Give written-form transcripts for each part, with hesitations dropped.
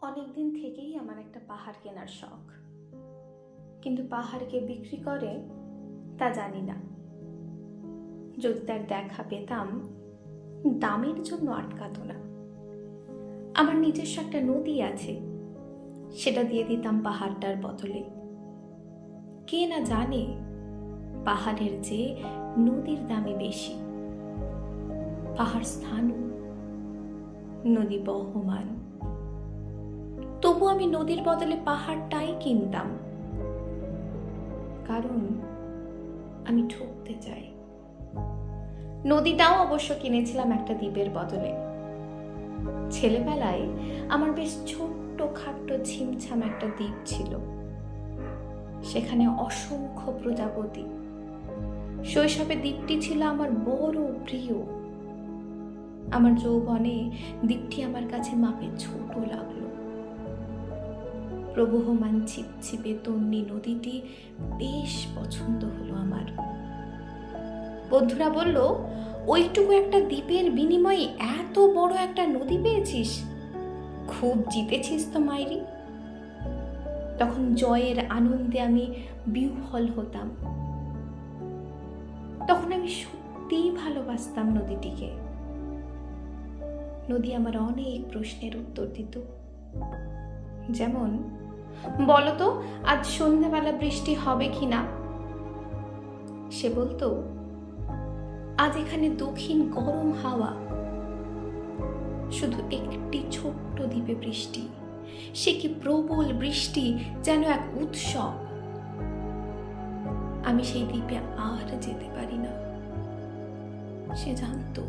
অনেকদিন থেকেই আমার একটা পাহাড় কেনার শখ, কিন্তু পাহাড়কে বিক্রি করে তা জানি না। যদি তার দেখা পেতাম, দামের জন্য আটকাতো না। আমার নিজস্ব একটা নদী আছে, সেটা দিয়ে দিতাম পাহাড়টার বদলে। কে না জানে পাহাড়ের চেয়ে নদীর দামে বেশি। পাহাড় স্থাণু, নদী বহমান। তবু আমি নদীর বদলে পাহাড়টাই কিনতাম, কারণ আমি ঠকতে চাই। নদীটাও অবশ্য কিনেছিলাম একটা দ্বীপের বদলে। ছেলেবেলায় আমার বেশ ছোট্ট খাট্ট ছিমছাম একটা দ্বীপ ছিল, সেখানে অসংখ্য প্রজাপতি। শৈশবে দ্বীপটি ছিল আমার বড় প্রিয়। আমার যৌবনে দ্বীপটি আমার কাছে মাপে ছোট লাগলো। প্রবহমান ছিপছিপে তন্নি নদীটি বেশ পছন্দ হলো আমার। বন্ধুরা বলল, ওইটুকু একটা দ্বীপের বিনিময়ে এত বড় একটা নদী পেয়েছিস, খুব জিতেছিস তো মাইরি। তখন জয়ের আনন্দে আমি বিহ্বল হতাম। তখন আমি সত্যিই ভালোবাসতাম নদীটিকে। নদী আমার অনেক প্রশ্নের উত্তর দিত। যেমন, বলতো আজ সন্ধ্যাবেলা বৃষ্টি হবে কিনা? সে বলতো, আজ এখানে দক্ষিণ গরম হাওয়া। শুধু একটি ছোট্ট দ্বীপে বৃষ্টি, সে কি প্রবল বৃষ্টি, যেন এক উৎসব। আমি সেই দ্বীপে আর যেতে পারি না। সে জানতো,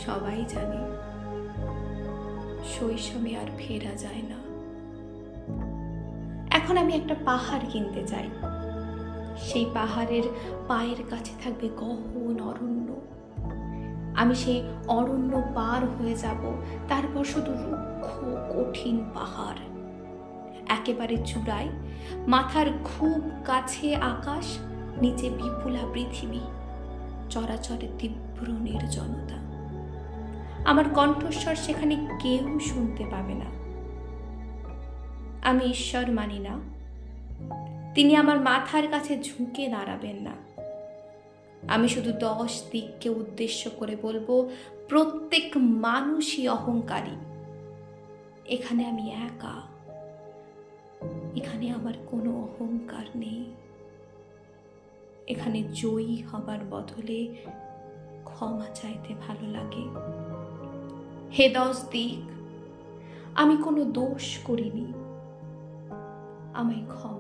সবাই জানে, শৈশবে আর ফেরা যায় না। এখন আমি একটা পাহাড় কিনতে চাই। সেই পাহাড়ের পায়ের কাছে থাকবে গহন অরণ্য। আমি সেই অরণ্য পার হয়ে যাব, তারপর শুধু রুক্ষ কঠিন পাহাড়। একেবারে চূড়ায়, মাথার খুব কাছে আকাশ, নিচে বিপুলা পৃথিবী, চরাচরে তীব্র নির্জনতা। আমার কণ্ঠস্বর সেখানে কেউ শুনতে পাবে না। আমি ঈশ্বর মানি না, তিনি আমার মাথার কাছে ঝুঁকে দাঁড়াবেন না। আমি শুধু 10 দিককে উদ্দেশ্য করে বলবো, প্রত্যেক মানুষই অহংকারী। এখানে আমি একা, এখানে আমার কোনো অহংকার নেই। এখানে জয়ী হবার বদলে ক্ষমা চাইতে ভালো লাগে। হে 10 দিক, আমি কোনো দোষ করিনি, আমায় ক্ষমা